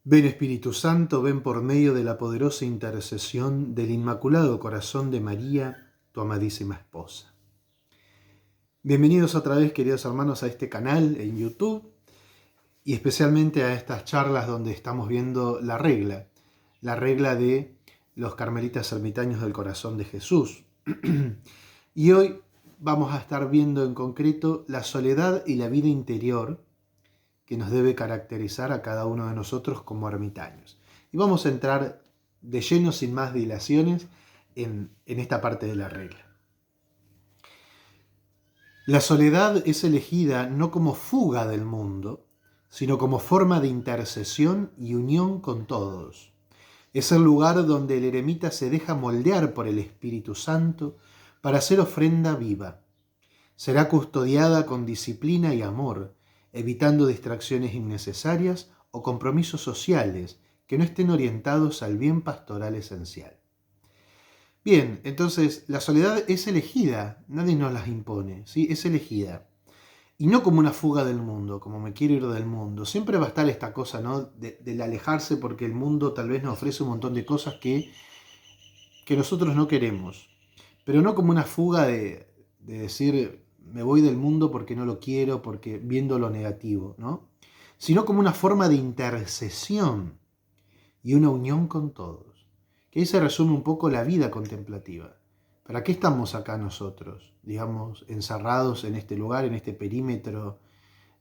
Ven Espíritu Santo, ven por medio de la poderosa intercesión del Inmaculado Corazón de María, tu amadísima esposa. Bienvenidos otra vez, queridos hermanos, a este canal en YouTube y especialmente a estas charlas donde estamos viendo la regla de los carmelitas ermitaños del Corazón de Jesús. Y hoy vamos a estar viendo en concreto la soledad y la vida interior que nos debe caracterizar a cada uno de nosotros como ermitaños. Y vamos a entrar de lleno, sin más dilaciones, en esta parte de la regla. La soledad es elegida no como fuga del mundo, sino como forma de intercesión y unión con todos. Es el lugar donde el eremita se deja moldear por el Espíritu Santo para hacer ofrenda viva. Será custodiada con disciplina y amor, evitando distracciones innecesarias o compromisos sociales que no estén orientados al bien pastoral esencial. Bien, entonces la soledad es elegida, nadie nos las impone, ¿sí? Es elegida. Y no como una fuga del mundo, como me quiero ir del mundo. Siempre va a estar esta cosa, ¿no? Del alejarse porque el mundo tal vez nos ofrece un montón de cosas que nosotros no queremos. Pero no como una fuga de decir, me voy del mundo porque no lo quiero, porque viendo lo negativo, ¿no? Sino como una forma de intercesión y una unión con todos. Que ahí se resume un poco la vida contemplativa. ¿Para qué estamos acá nosotros? Digamos, encerrados en este lugar, en este perímetro,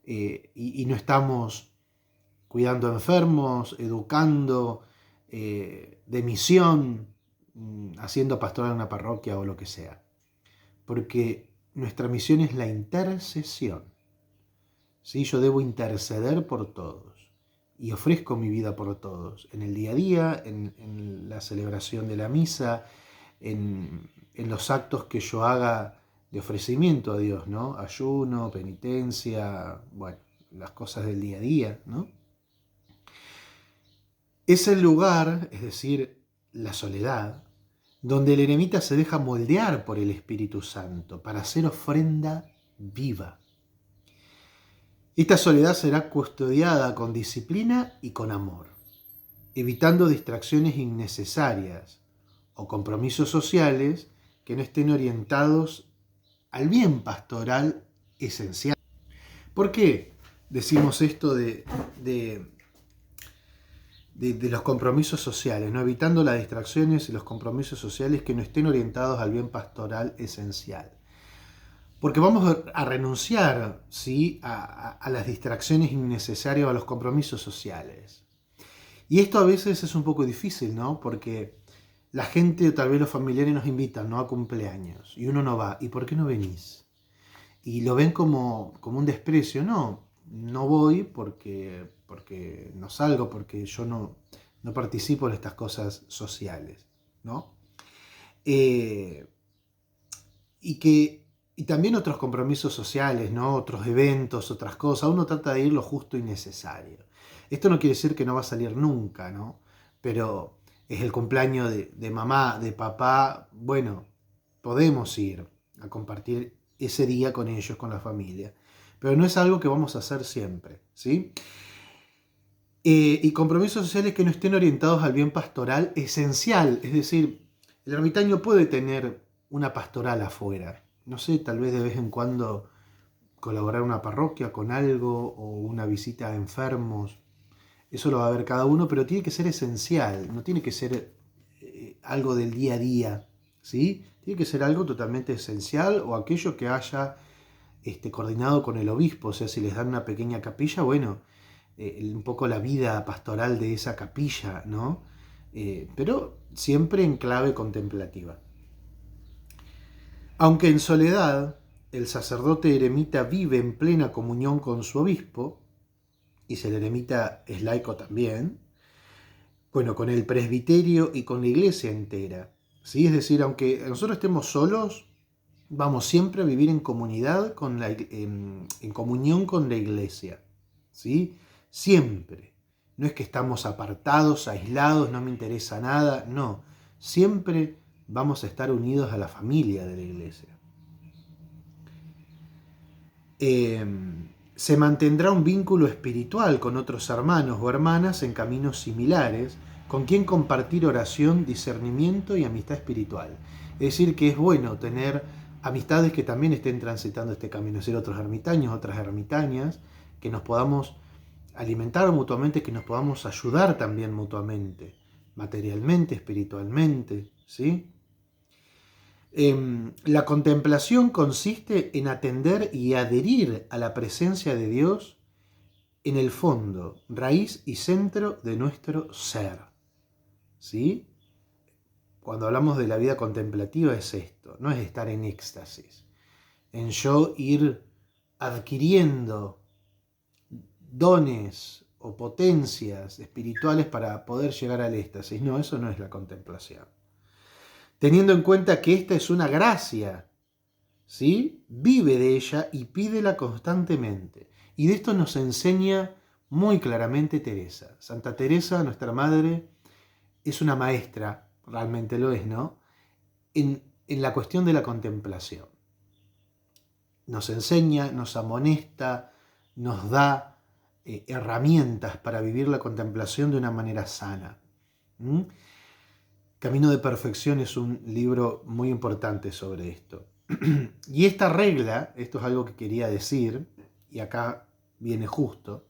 y no estamos cuidando enfermos, educando, de misión, haciendo pastoral en una parroquia o lo que sea. Porque nuestra misión es la intercesión. ¿Sí? Yo debo interceder por todos y ofrezco mi vida por todos, en el día a día, en la celebración de la misa, en los actos que yo haga de ofrecimiento a Dios, ¿no? Ayuno, penitencia, bueno, las cosas del día a día, ¿no? Es el lugar, es decir, la soledad, donde el eremita se deja moldear por el Espíritu Santo para hacer ofrenda viva. Esta soledad será custodiada con disciplina y con amor, evitando distracciones innecesarias o compromisos sociales que no estén orientados al bien pastoral esencial. ¿Por qué decimos esto de los compromisos sociales, ¿no? Evitando las distracciones y los compromisos sociales que no estén orientados al bien pastoral esencial? Porque vamos a renunciar, ¿sí? a las distracciones innecesarias o a los compromisos sociales. Y esto a veces es un poco difícil, ¿no? Porque la gente o tal vez los familiares nos invitan, ¿no? A cumpleaños y uno no va. ¿Y por qué no venís? Y lo ven como un desprecio. No voy porque no salgo, porque yo no participo en estas cosas sociales, ¿no? Y también otros compromisos sociales, ¿no? Otros eventos, otras cosas. Uno trata de ir lo justo y necesario. Esto no quiere decir que no va a salir nunca, ¿no? Pero es el cumpleaños de mamá, de papá. Bueno, podemos ir a compartir ese día con ellos, con la familia. Pero no es algo que vamos a hacer siempre, ¿sí? Y compromisos sociales que no estén orientados al bien pastoral esencial. Es decir, el ermitaño puede tener una pastoral afuera. No sé, tal vez de vez en cuando colaborar en una parroquia con algo o una visita a enfermos. Eso lo va a ver cada uno, pero tiene que ser esencial, no tiene que ser algo del día a día, ¿sí? Tiene que ser algo totalmente esencial o aquello que haya coordinado con el obispo. O sea, si les dan una pequeña capilla, bueno, un poco la vida pastoral de esa capilla, ¿no? Pero siempre en clave contemplativa. Aunque en soledad, el sacerdote eremita vive en plena comunión con su obispo, y si el eremita es laico también, bueno, con el presbiterio y con la iglesia entera, ¿sí? Es decir, aunque nosotros estemos solos, vamos siempre a vivir en comunidad, en comunión con la iglesia, ¿sí? Siempre. No es que estamos apartados, aislados, no me interesa nada, no. Siempre vamos a estar unidos a la familia de la iglesia. se mantendrá un vínculo espiritual con otros hermanos o hermanas en caminos similares, con quien compartir oración, discernimiento y amistad espiritual. Es decir, que es bueno tener amistades que también estén transitando este camino, es decir, otros ermitaños, otras ermitañas, que nos podamos alimentar mutuamente, que nos podamos ayudar también mutuamente, materialmente, espiritualmente, ¿sí? La contemplación consiste en atender y adherir a la presencia de Dios en el fondo, raíz y centro de nuestro ser, ¿sí? Cuando hablamos de la vida contemplativa es esto, no es estar en éxtasis, en yo ir adquiriendo dones o potencias espirituales para poder llegar al éxtasis. No, eso no es la contemplación. Teniendo en cuenta que esta es una gracia, ¿sí? Vive de ella y pídela constantemente. Y de esto nos enseña muy claramente Teresa. Santa Teresa, nuestra madre, es una maestra, realmente lo es, ¿no? En la cuestión de la contemplación. Nos enseña, nos amonesta, nos da herramientas para vivir la contemplación de una manera sana. Camino de Perfección es un libro muy importante sobre esto. Y esta regla, esto es algo que quería decir, y acá viene justo,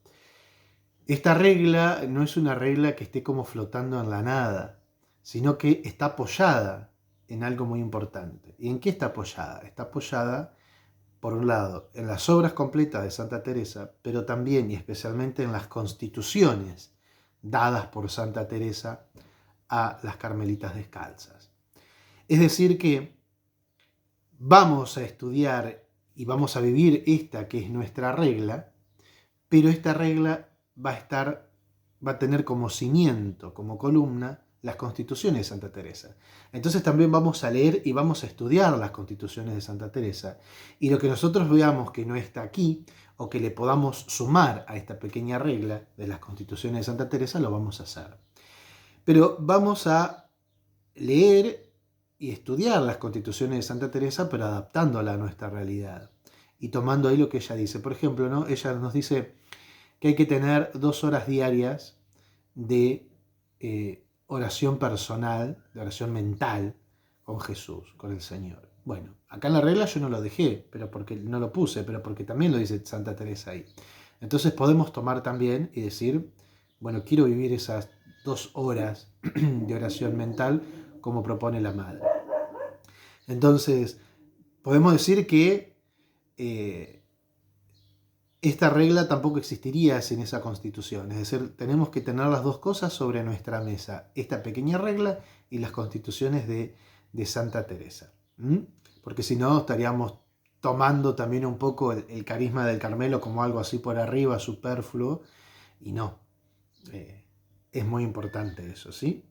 esta regla no es una regla que esté como flotando en la nada, sino que está apoyada en algo muy importante. ¿Y en qué está apoyada? Está apoyada, por un lado, en las obras completas de Santa Teresa, pero también y especialmente en las constituciones dadas por Santa Teresa a las carmelitas descalzas. Es decir que vamos a estudiar y vamos a vivir esta que es nuestra regla, pero esta regla va a tener como cimiento, como columna, las constituciones de Santa Teresa. Entonces también vamos a leer y vamos a estudiar las constituciones de Santa Teresa. Y lo que nosotros veamos que no está aquí, o que le podamos sumar a esta pequeña regla de las constituciones de Santa Teresa, lo vamos a hacer. Pero vamos a leer y estudiar las constituciones de Santa Teresa, pero adaptándola a nuestra realidad. Y tomando ahí lo que ella dice. Por ejemplo, ¿no? Ella nos dice que hay que tener 2 horas diarias de oración personal, de oración mental con Jesús, con el Señor. Bueno, acá en la regla yo no lo dejé, pero porque no lo puse, pero porque también lo dice Santa Teresa ahí. Entonces podemos tomar también y decir, bueno, quiero vivir esas 2 horas de oración mental como propone la Madre. Entonces, podemos decir que esta regla tampoco existiría sin esa constitución. Es decir, tenemos que tener las dos cosas sobre nuestra mesa. Esta pequeña regla y las constituciones de Santa Teresa. Porque si no, estaríamos tomando también un poco el carisma del Carmelo como algo así por arriba, superfluo. Y no. Es muy importante eso, ¿sí?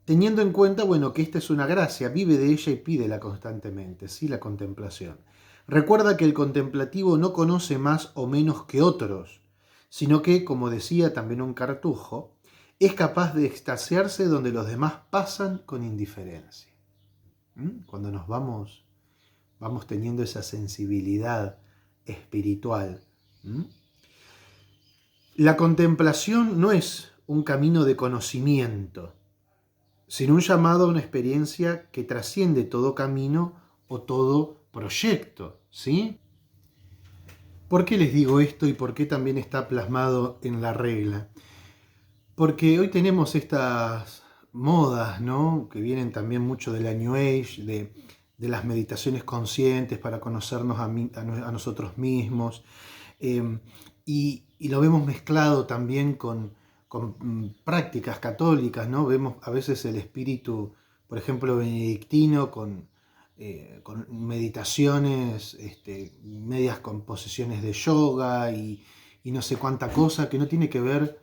Teniendo en cuenta, bueno, que esta es una gracia, vive de ella y pídela constantemente, ¿sí? La contemplación. Recuerda que el contemplativo no conoce más o menos que otros, sino que, como decía también un cartujo, es capaz de extasiarse donde los demás pasan con indiferencia. Cuando nos vamos teniendo esa sensibilidad espiritual. La contemplación no es un camino de conocimiento, sino un llamado a una experiencia que trasciende todo camino o todo proyecto, ¿sí? ¿Por qué les digo esto y por qué también está plasmado en la regla? Porque hoy tenemos estas modas, ¿no? Que vienen también mucho de la New Age, de las meditaciones conscientes para conocernos a nosotros mismos, y lo vemos mezclado también con prácticas católicas, ¿no? Vemos a veces el espíritu, por ejemplo, benedictino con meditaciones, medias con posiciones de yoga y no sé cuánta cosa que no tiene que ver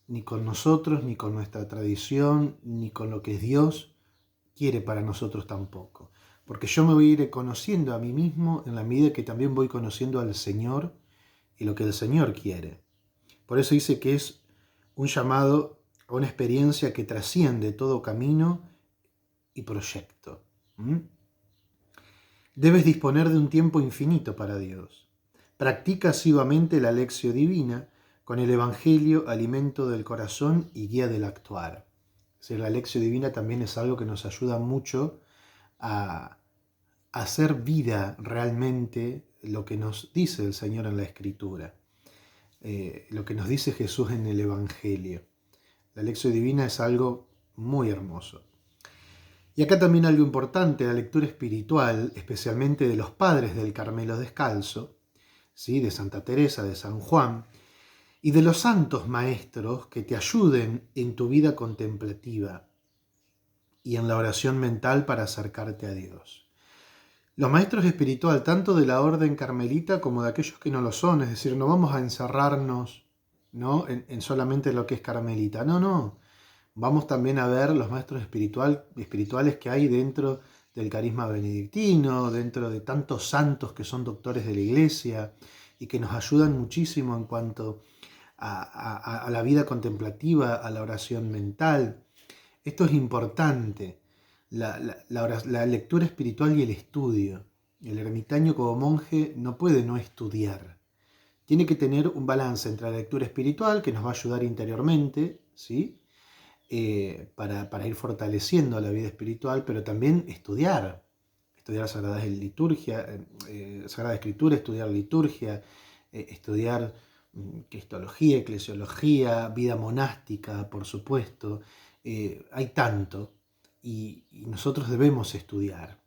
ni con nosotros, ni con nuestra tradición, ni con lo que Dios quiere para nosotros tampoco. Porque yo me voy a ir conociendo a mí mismo en la medida que también voy conociendo al Señor y lo que el Señor quiere. Por eso dice que es un llamado a una experiencia que trasciende todo camino y proyecto. Debes disponer de un tiempo infinito para Dios. Practica asiduamente la lección divina, con el Evangelio alimento del corazón y guía del actuar. Es decir, la lección divina también es algo que nos ayuda mucho a hacer vida realmente lo que nos dice el Señor en la Escritura, lo que nos dice Jesús en el Evangelio. La lección divina es algo muy hermoso. Y acá también algo importante, la lectura espiritual, especialmente de los padres del Carmelo Descalzo, ¿sí? De Santa Teresa, de San Juan, y de los santos maestros que te ayuden en tu vida contemplativa y en la oración mental para acercarte a Dios. Los maestros espirituales, tanto de la orden carmelita como de aquellos que no lo son, es decir, no vamos a encerrarnos, ¿no? en solamente lo que es carmelita, no. Vamos también a ver los maestros espirituales que hay dentro del carisma benedictino, dentro de tantos santos que son doctores de la Iglesia y que nos ayudan muchísimo en cuanto a la vida contemplativa, a la oración mental. Esto es importante, la lectura espiritual y el estudio. El ermitaño como monje no puede no estudiar. Tiene que tener un balance entre la lectura espiritual, que nos va a ayudar interiormente, ¿sí? Para ir fortaleciendo la vida espiritual, pero también estudiar Sagrada Escritura, estudiar liturgia, estudiar cristología, eclesiología, vida monástica, por supuesto. Hay tanto y nosotros debemos estudiar.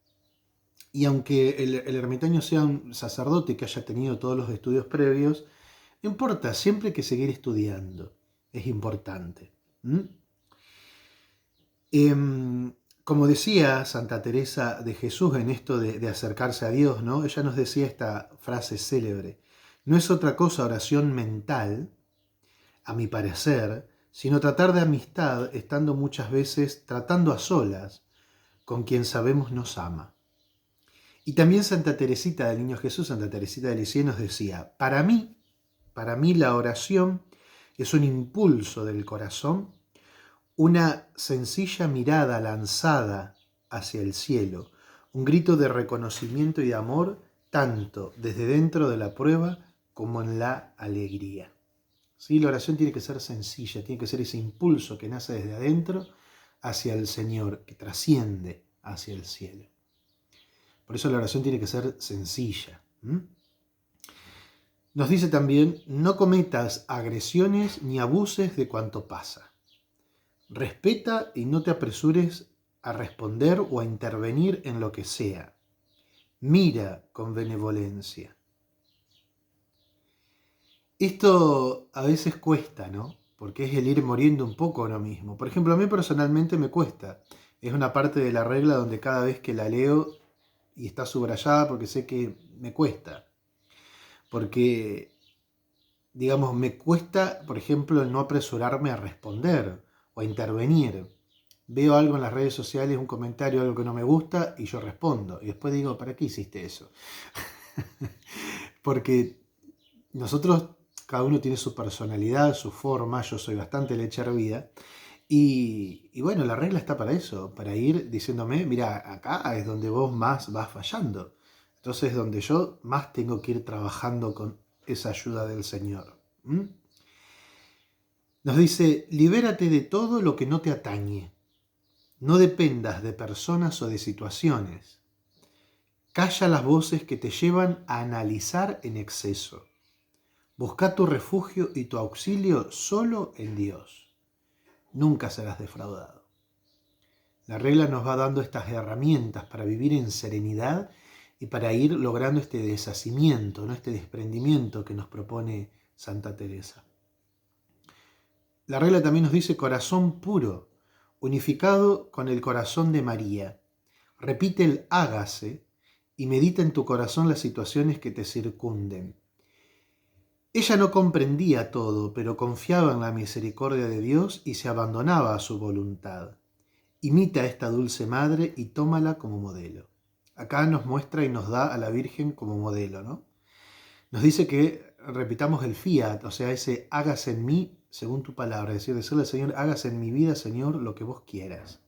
Y aunque el ermitaño sea un sacerdote que haya tenido todos los estudios previos, no importa, siempre hay que seguir estudiando, es importante. Como decía Santa Teresa de Jesús en esto de acercarse a Dios, ¿no? Ella nos decía esta frase célebre: no es otra cosa oración mental, a mi parecer, sino tratar de amistad, estando muchas veces tratando a solas con quien sabemos nos ama. Y también Santa Teresita del Niño Jesús, Santa Teresita de Lisieux, nos decía: para mí la oración es un impulso del corazón, una sencilla mirada lanzada hacia el cielo, un grito de reconocimiento y de amor, tanto desde dentro de la prueba como en la alegría. ¿Sí? La oración tiene que ser sencilla, tiene que ser ese impulso que nace desde adentro hacia el Señor, que trasciende hacia el cielo. Por eso la oración tiene que ser sencilla. Nos dice también: no cometas agresiones ni abuses de cuanto pasa. Respeta y no te apresures a responder o a intervenir en lo que sea. Mira con benevolencia. Esto a veces cuesta, ¿no? Porque es el ir muriendo un poco a uno mismo. Por ejemplo, a mí personalmente me cuesta. Es una parte de la regla donde cada vez que la leo y está subrayada, porque sé que me cuesta. Porque, digamos, me cuesta, por ejemplo, el no apresurarme a responder o a intervenir. Veo algo en las redes sociales, un comentario, algo que no me gusta, y yo respondo. Y después digo: ¿para qué hiciste eso? Porque nosotros, cada uno tiene su personalidad, su forma. Yo soy bastante leche hervida. Y bueno, la regla está para eso, para ir diciéndome: mira, acá es donde vos más vas fallando. Entonces es donde yo más tengo que ir trabajando con esa ayuda del Señor. Nos dice: libérate de todo lo que no te atañe. No dependas de personas o de situaciones. Calla las voces que te llevan a analizar en exceso. Busca tu refugio y tu auxilio solo en Dios. Nunca serás defraudado. La regla nos va dando estas herramientas para vivir en serenidad y para ir logrando este deshacimiento, ¿no? Este desprendimiento que nos propone Santa Teresa. La regla también nos dice: corazón puro, unificado con el corazón de María. Repite el hágase y medita en tu corazón las situaciones que te circunden. Ella no comprendía todo, pero confiaba en la misericordia de Dios y se abandonaba a su voluntad. Imita a esta dulce madre y tómala como modelo. Acá nos muestra y nos da a la Virgen como modelo, ¿no? Nos dice que repitamos el fiat, o sea, ese hágase en mí según tu palabra, es decir, decirle al Señor: hágase en mi vida, Señor, lo que vos quieras.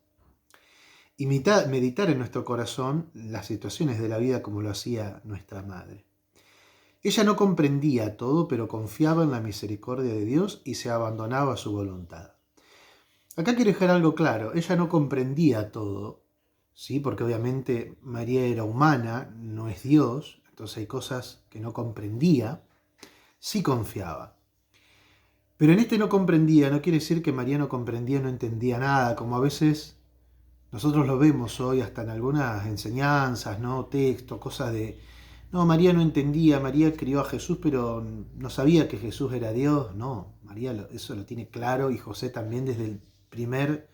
y meditar en nuestro corazón las situaciones de la vida como lo hacía nuestra madre. Ella no comprendía todo, pero confiaba en la misericordia de Dios y se abandonaba a su voluntad. Acá quiero dejar algo claro, ella no comprendía todo, ¿sí? Porque obviamente María era humana, no es Dios, entonces hay cosas que no comprendía, sí confiaba. Pero en este no comprendía, no quiere decir que María no comprendía, no entendía nada, como a veces nosotros lo vemos hoy hasta en algunas enseñanzas, ¿no? Textos, cosas de... No, María no entendía, María crió a Jesús, pero no sabía que Jesús era Dios. No, María eso lo tiene claro y José también desde el primer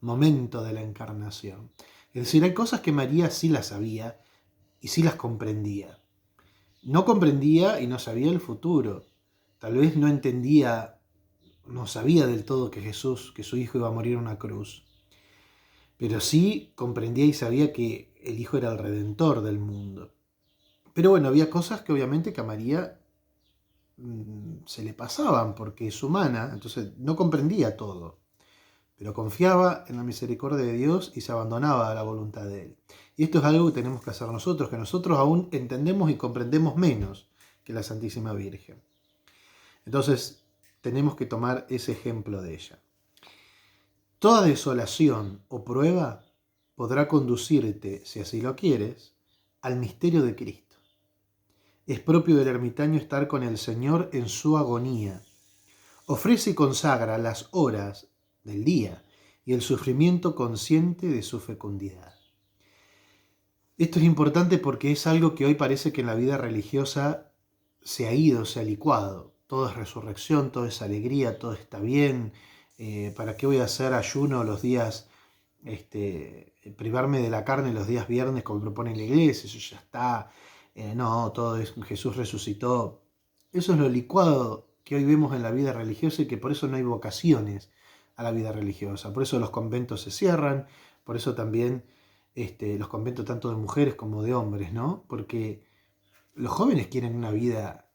momento de la encarnación. Es decir, hay cosas que María sí las sabía y sí las comprendía. No comprendía y no sabía el futuro. Tal vez no entendía, no sabía del todo que Jesús, que su hijo iba a morir en una cruz. Pero sí comprendía y sabía que el hijo era el redentor del mundo. Pero bueno, había cosas que obviamente que a María se le pasaban porque es humana, entonces no comprendía todo, pero confiaba en la misericordia de Dios y se abandonaba a la voluntad de Él. Y esto es algo que tenemos que hacer nosotros, que nosotros aún entendemos y comprendemos menos que la Santísima Virgen. Entonces tenemos que tomar ese ejemplo de ella. Toda desolación o prueba podrá conducirte, si así lo quieres, al misterio de Cristo. Es propio del ermitaño estar con el Señor en su agonía. Ofrece y consagra las horas del día y el sufrimiento consciente de su fecundidad. Esto es importante porque es algo que hoy parece que en la vida religiosa se ha ido, se ha licuado. Todo es resurrección, todo es alegría, todo está bien. ¿Para qué voy a hacer ayuno los días, privarme de la carne los días viernes como propone la iglesia? Eso ya está. No, todo es Jesús resucitó. Eso es lo licuado que hoy vemos en la vida religiosa y que por eso no hay vocaciones a la vida religiosa. Por eso los conventos se cierran, por eso también los conventos tanto de mujeres como de hombres, ¿no? Porque los jóvenes quieren una vida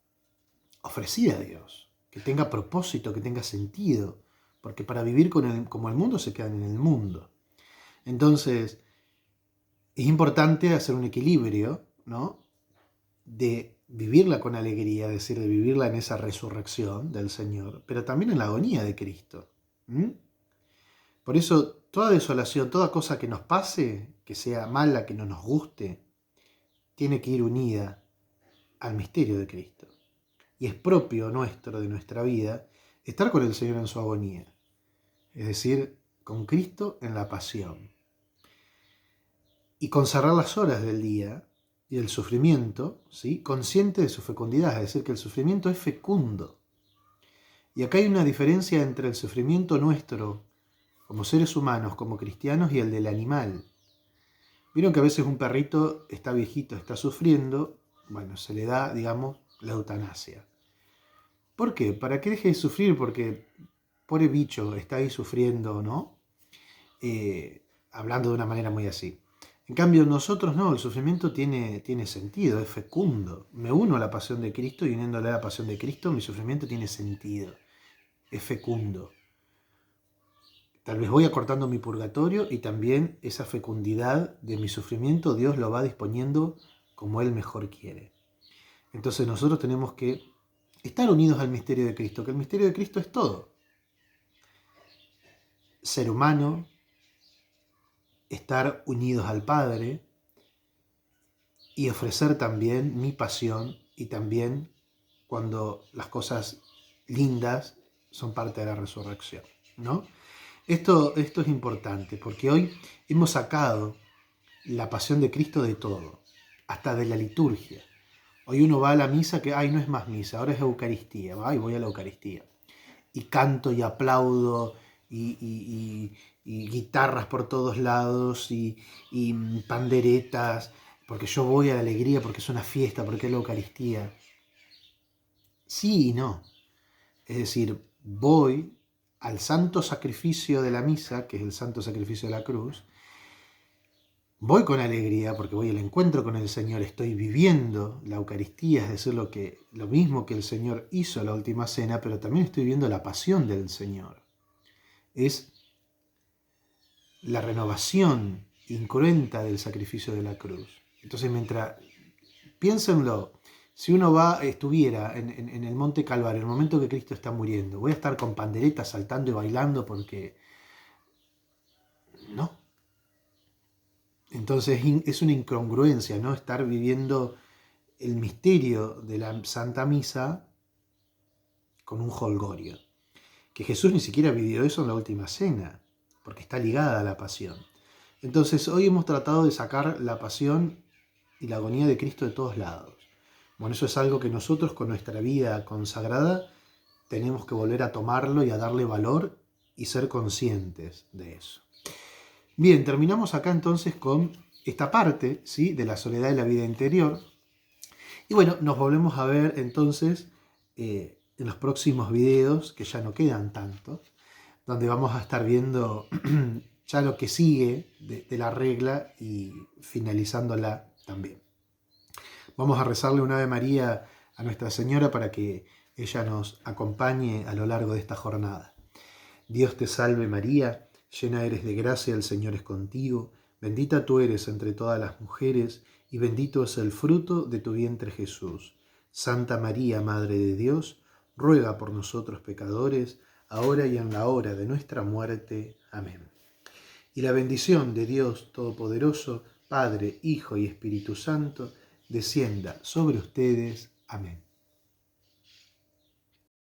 ofrecida a Dios, que tenga propósito, que tenga sentido, porque para vivir como el mundo se quedan en el mundo. Entonces, es importante hacer un equilibrio, ¿no? De vivirla con alegría, es decir, de vivirla en esa resurrección del Señor, pero también en la agonía de Cristo. Por eso, toda desolación, toda cosa que nos pase, que sea mala, que no nos guste, tiene que ir unida al misterio de Cristo. Y es propio nuestro, de nuestra vida, estar con el Señor en su agonía, es decir, con Cristo en la pasión. Y consagrar las horas del día y el sufrimiento, ¿sí? Consciente de su fecundidad, es decir, que el sufrimiento es fecundo. Y acá hay una diferencia entre el sufrimiento nuestro como seres humanos, como cristianos, y el del animal. Vieron que a veces un perrito está viejito, está sufriendo, bueno, se le da, digamos, la eutanasia. ¿Por qué? Para que deje de sufrir, porque pobre bicho está ahí sufriendo, ¿no? Hablando de una manera muy así. En cambio, nosotros no, el sufrimiento tiene sentido, es fecundo. Me uno a la pasión de Cristo y uniéndole a la pasión de Cristo, mi sufrimiento tiene sentido, es fecundo. Tal vez voy acortando mi purgatorio y también esa fecundidad de mi sufrimiento Dios lo va disponiendo como Él mejor quiere. Entonces nosotros tenemos que estar unidos al misterio de Cristo, que el misterio de Cristo es todo. Ser humano, estar unidos al Padre y ofrecer también mi pasión y también cuando las cosas lindas son parte de la resurrección, ¿no? Esto es importante porque hoy hemos sacado la pasión de Cristo de todo, hasta de la liturgia. Hoy uno va a la misa que, no es más misa, ahora es Eucaristía, voy a la Eucaristía. Y canto y aplaudo y guitarras por todos lados y panderetas, porque yo voy a la alegría, porque es una fiesta, porque es la Eucaristía. Sí y no. Es decir, voy al santo sacrificio de la misa, que es el santo sacrificio de la cruz, voy con alegría porque voy al encuentro con el Señor, estoy viviendo la Eucaristía, es decir, lo mismo que el Señor hizo en la última cena, pero también estoy viviendo la pasión del Señor. Es la renovación incruenta del sacrificio de la cruz. Entonces, piénsenlo, si uno estuviera en el Monte Calvario, en el momento que Cristo está muriendo, voy a estar con panderetas saltando y bailando porque no. Entonces es una incongruencia, ¿no? Estar viviendo el misterio de la Santa Misa con un jolgorio. Que Jesús ni siquiera vivió eso en la última cena, porque está ligada a la pasión. Entonces hoy hemos tratado de sacar la pasión y la agonía de Cristo de todos lados. Bueno, eso es algo que nosotros con nuestra vida consagrada tenemos que volver a tomarlo y a darle valor y ser conscientes de eso. Bien, terminamos acá entonces con esta parte, ¿sí?, de la soledad de la vida interior. Y bueno, nos volvemos a ver entonces en los próximos videos, que ya no quedan tantos, donde vamos a estar viendo ya lo que sigue de la regla y finalizándola también. Vamos a rezarle un Ave María a Nuestra Señora para que ella nos acompañe a lo largo de esta jornada. Dios te salve María, llena eres de gracia, el Señor es contigo, bendita tú eres entre todas las mujeres, y bendito es el fruto de tu vientre Jesús. Santa María, Madre de Dios, ruega por nosotros pecadores, ahora y en la hora de nuestra muerte. Amén. Y la bendición de Dios Todopoderoso, Padre, Hijo y Espíritu Santo, descienda sobre ustedes. Amén.